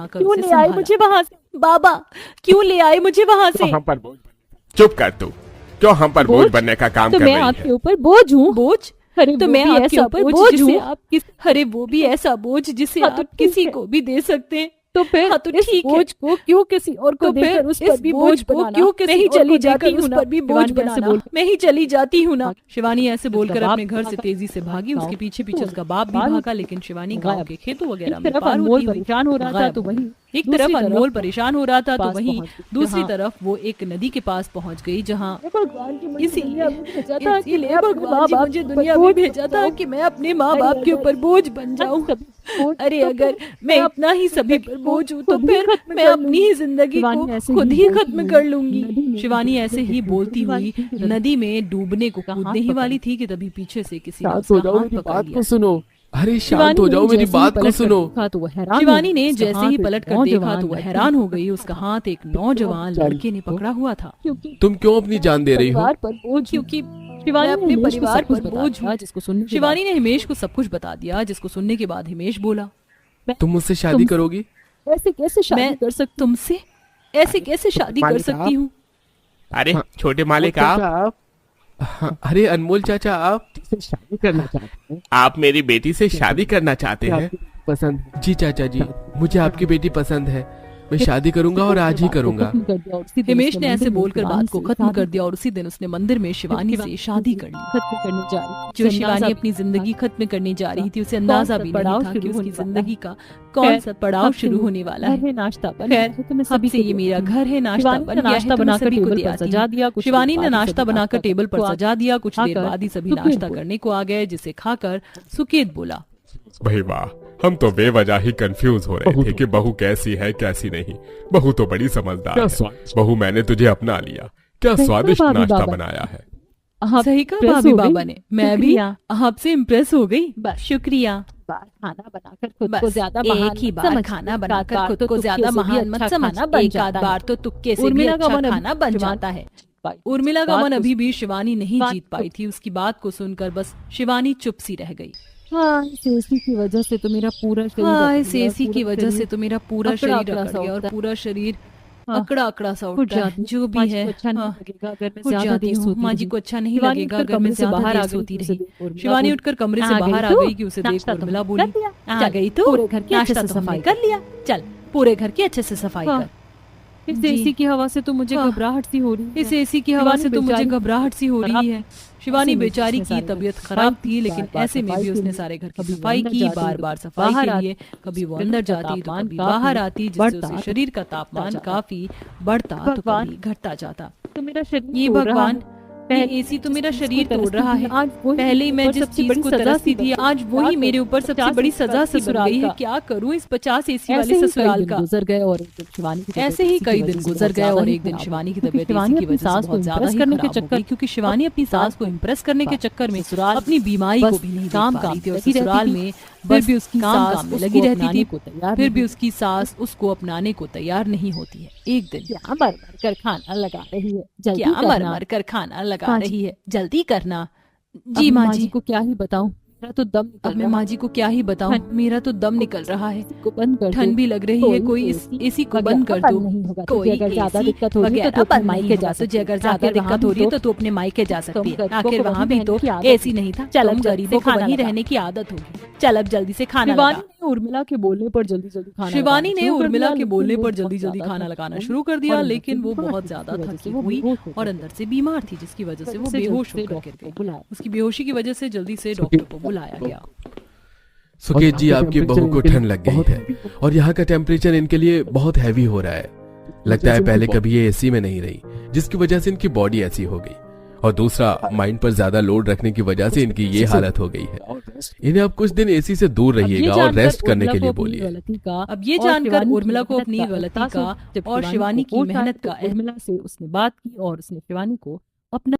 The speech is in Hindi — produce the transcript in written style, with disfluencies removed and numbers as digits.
आकर क्यों उसे ले आए संभाला। मुझे वहां से? बाबा क्यों ले आए मुझे वहां से? हम पर बोझ चुप कर तू, क्यों हम पर बोझ बोझ? बनने का काम तो कर मैं रही आपके है? ऊपर बोझ हूँ। बोझ? अरे तो वो मैं भी आपके ऐसा ऊपर बोझ बोझ जिसे हूँ। आप अरे वो भी ऐसा बोझ जिसे हाँ, आप तो ठीक किसी है। को भी दे सकते हैं। तो फिर हाँ, तो इस ठीक है। बोझ को क्यों किसी और को तो देकर फिर उस इस पर भी बोझ बोझ को बनाना? क्यों किसी मैं ही और को चली देकर जाती उस हूँ ना, पर भी बोझ शिवानी ऐसे बनाना। बोल- मैं ही चली जाती हूँ ना। शिवानी ऐसे उसका बोलकर बाप अपने घर से भागा। तेजी से भागी। उसके पीछे पीछे उसका बाप भी बाहर भागा, लेकिन शिवानी गांव गायब। के खेतों वगैरह एक में तरफ पार अनमोल होती हुई परेशान हो रहा था गायब तो हो वहीं गई। एक दूसरी तरफ तरफ अनमोल परेशान हो रहा था तो पास वहीं पहुंच गई, दूसरी जहाँ- तरफ वो एक नदी के पास पहुंच गई, जहाँ भगवान की मुझे इसीलिए दुनिया में भेजा था कि मैं इसीलिए अपने भगवान माँ जी बाप मुझे के ऊपर दुनिया में बोझ भेजा बन था जाऊं। कि मैं अपने माँ अरे बाप के अगर ऊपर बोझ बन जाऊं। सभी बोझ अरे तो अगर फिर मैं मैं अपना ही सभी जिंदगी पर को बोझ हूँ तो खुद ही फिर खत्म मैं कर अपनी लूंगी। ही जिंदगी शिवानी को ऐसे खुद ही ही बोलती खत्म हुई कर लूंगी। नदी में शिवानी डूबने ऐसे को ही कूदने बोलती वाली हुई थी कि नदी में डूबने को उसका हाथ कूदने ही पकड़ वाली लिया। थी कि तभी पीछे से किसी ने शांत उसका हो जाओ, हाथ मेरी पकड़ बात लिया। को सुनो। अरे शांत शिवानी हो ने जाओ, मेरी जैसे ही बात को पलट कर सुनो। देखा तो वो हैरान हो शिवानी गई। ने उसका जैसे हाथ ही एक पलट कर देखा तो वो नौजवान हैरान हो लड़की गई। उसका हाथ एक नौजवान लड़के ने पकड़ा हुआ था। क्योंकि तुम क्यों अपनी जान दे रही हो? परिवार पर बोझ क्योंकि शिवानी मैं ने अपने हिमेश को परिवार सब कुछ पर बता बोझ दिया, हूँ। जिसको सुनने के शिवानी ने हिमेश को सब कुछ बता दिया, जिसको सुनने के बाद हिमेश बोला, तुम मुझसे शादी करोगी? बाद ऐसे कैसे शादी मैं कर सकती तुमसे ऐसे कैसे शादी कर मालिक सकती आप? हूँ? अरे हाँ, छोटे मालिक आप हाँ, अरे अनमोल चाचा, आप शादी करना चाहते हैं? आप मेरी बेटी से शादी करना चाहते क्या हैं? आपकी पसंद है? जी चाचा जी, मुझे आपकी बेटी पसंद है। मैं शादी करूंगा और आज ही करूंगा। हिमेश ने ऐसे बोलकर बात को खत्म कर दिया और उसी दिन उसने मंदिर में शिवानी से शादी कर ली। खत्म करने जा रही जो शिवानी अपनी जिंदगी खत्म करने जा रही थी, उसे अंदाजा भी नहीं था कि उसकी जिंदगी का कौन सा पड़ाव शुरू होने वाला है। नाश्ता खैर, अब से ये मेरा घर है, नाश्ता बन गया है, तो मैं सभी को दे आती हूँ। शिवानी ने नाश्ता बनाकर टेबल पर सजा दिया। कुछ देर बाद ही सभी नाश्ता करने को आ गए, जिसे खाकर सुकेत बोला, भाई वाह, हम तो बेवजह ही कंफ्यूज हो रहे थे कि बहू कैसी है कैसी नहीं। बहू तो बड़ी समझदार क्या है। स्वादिष्ट। बहू, मैंने तुझे अपना लिया। क्या सही स्वादिष्ट कहा भाभी नाश्ता बाबा। बनाया है। आप सही कहा impress भाभी हो गई? बाबा ने। मैं भी शुक्रिया। आपसे इम्प्रेस हो गई। बस शुक्रिया। बार खाना बनाकर खुद बस को ज्यादा एक महान ही मत बार समझ। खाना एक बनाकर आध खुद बार को तो ज्यादा तुक्के से भी महान मत अच्छा समझ। खाना बन एक आध जाता है। बार तो तुक्के से भी उर्मिला का अच्छा मन खाना बन जवान जाता है। पाई। उर्मिला का बात मन को- अभी भी शिवानी नहीं बात जीत को- पाई थी। उसकी बात को सुनकर बस शिवानी चुप सी रह गई। हाँ, इस एसी की वजह से तो मेरा पूरा शरीर हाँ, अकड़ इस गया और एसी पूरा की वजह से शरीर तो मेरा पूरा अकड़ा शरीर अकड़ा अकड़ सा गया और उठता है। पूरा शरीर हाँ, अकड़ा अकड़ा सा उठ उठता है। जाती हूँ। जो भी माँ जी है, को अच्छा नहीं हाँ, लगेगा अगर मैं उठ ज्यादा जाती देर हूँ। सोती माँ जी रही। को अच्छा नहीं शिवानी लगेगा उठकर अगर मैं कमरे से ज्यादा बाहर देर आ गई सोती तो उसे रही। देख उर्मिला शिवानी बोली, उठकर कमरे "आ से गई बाहर आ तू? गई कि उसे देख नाश्ता तो उर्मिला कर बोली, लिया? आ चल, गई तू? पूरे घर की अच्छे नाश्ता से तो हमने सफाई कर लिया। चल, पूरे घर की अच्छे से सफाई हाँ। कर। इस जी। एसी की हवा से तो मुझे हाँ। घबराहट सी हो रही है। इस एसी की हवा शिवानी से तो मुझे बेचारी घबराहट सी हो रही खराब है। शिवानी ऐसे में बेचारी उसने की सारे घर तबीयत की खराब सफाई थी, की, लेकिन बार-बार ऐसे में सफाई भी के उसने लिए सारे घर की कभी सफाई अंदर की, जाती, बार तो बार कभी सफाई बाहर के आती, लिए। कभी वो शरीर अंदर का जाती तो तापमान कभी काफी बाहर आती, जिससे बढ़ता उसके तो शरीर का तापमान जाता। काफी बढ़ता तो भगवान, कभी घटता जाता। तो मेरा शरीर ये तोड़ रहा भगवान, है। ये पहले एसी तो जिस मेरा चीज़ को शरीर तोड़ तरसती रहा थी, है। आज वही पहले मेरे मैं ऊपर जिस सबसे चीज बड़ी को सजा तरसती सी थी, बनी। आज वही क्या मेरे करूं? ऊपर सबसे 50 बड़ी एसी सजा से सुन ससुराल गई है। का। क्या करूं इस 50 एसी ऐसे वाले ही कई ससुराल दिन का। गुजर गए और एक दिन शिवानी की ऐसे तबीयत ही इसी कई की दिन वजह से गुजर बहुत गए ज्यादा और ही एक दिन खराब शिवानी की क्योंकि तबीयत शिवानी इसी की अपनी वजह से सास को बहुत ज्यादा इम्प्रेस ही करने के खराब हो चक्कर गई, क्योंकि शिवानी अपनी सास को इम्प्रेस करने के चक्कर में ससुराल अपनी बीमारी को बस भी नहीं देख काम पा रही थी और लगी रहती ससुराल थी। में फिर बस भी उसकी काम सास काम में उसको लगी रहती अपनाने थी। को तैयार फिर नहीं भी थी। उसकी सास उसको अपनाने को तैयार नहीं होती है। एक दिन क्या मर मर कर खाना लगा रही है, जल्दी क्या मर करना। मर कर खाना लगा माँ जी। रही है, जल्दी करना। अब जी माँ माँ जी, जी को क्या ही बताऊं, मेरा तो दम निकल अब मैं रहा माँ जी को क्या ही बताऊं, ठंड- मेरा तो दम निकल रहा है। है। को बंद कर ठंड दो। भी लग रही है, कोई इस एसी को बंद कर दो। नहीं होगा कोई तुझे अगर ज्यादा एसी दिक्कत हो रही है तो वगैरह तू अपने बंद नहीं मायके जा होगा। सकती तुझे है। अगर ज्यादा आखिर वहाँ दिक्कत भी हो रही है तो तो तू अपने मायके जा सकती है। गरीबों आखिर को वहाँ वहीं भी तो रहने की आदत एसी होगी। नहीं था। चल अब तुम जल्दी गरीबों से को खाना वहीं लगा। रहने की आदत होगी। चल अब जल्दी से खाना शिवानी लगा। ने उर्मिला के बोलने पर जल्दी जल्दी खाना शिवानी लगाना ने शुरू कर उर्मिला दिया, के लेकिन बोलने वो पर बहुत जल्दी जल्दी ज्यादा खाना थक लगाना गई शुरू कर और दिया, अंदर से लेकिन वो बीमार बहुत थी, ज्यादा जिसकी वजह थकी से वो हुई बेहोश हो और गई। अंदर से बीमार थी, जिसकी वजह से वो उससे बेहोश जल्दी से होकर गिर डॉक्टर गई। को बुलाया। उसकी बेहोशी की वजह से जल्दी से डॉक्टर को बुलाया गया। सुकेत जी, और आपकी बहू को टेम्परेचर ठंड लग गई बहुत है हैवी है। और यहाँ का टेम्परेचर इनके लिए बहुत हैवी हो रहा है। लगता है पहले कभी ये एसी में नहीं रही, जिसकी वजह से इनकी बॉडी ऐसी हो गई, और दूसरा माइंड पर ज्यादा लोड रखने की वजह से इनकी ये हालत हो गई है। इन्हें अब कुछ दिन एसी से दूर रहिएगा और रेस्ट करने के लिए बोलिए। अब ये जानकर उर्मिला को अपनी गलती का और शिवानी की मेहनत का उर्मिला से उसने बात की और उसने शिवानी को अपना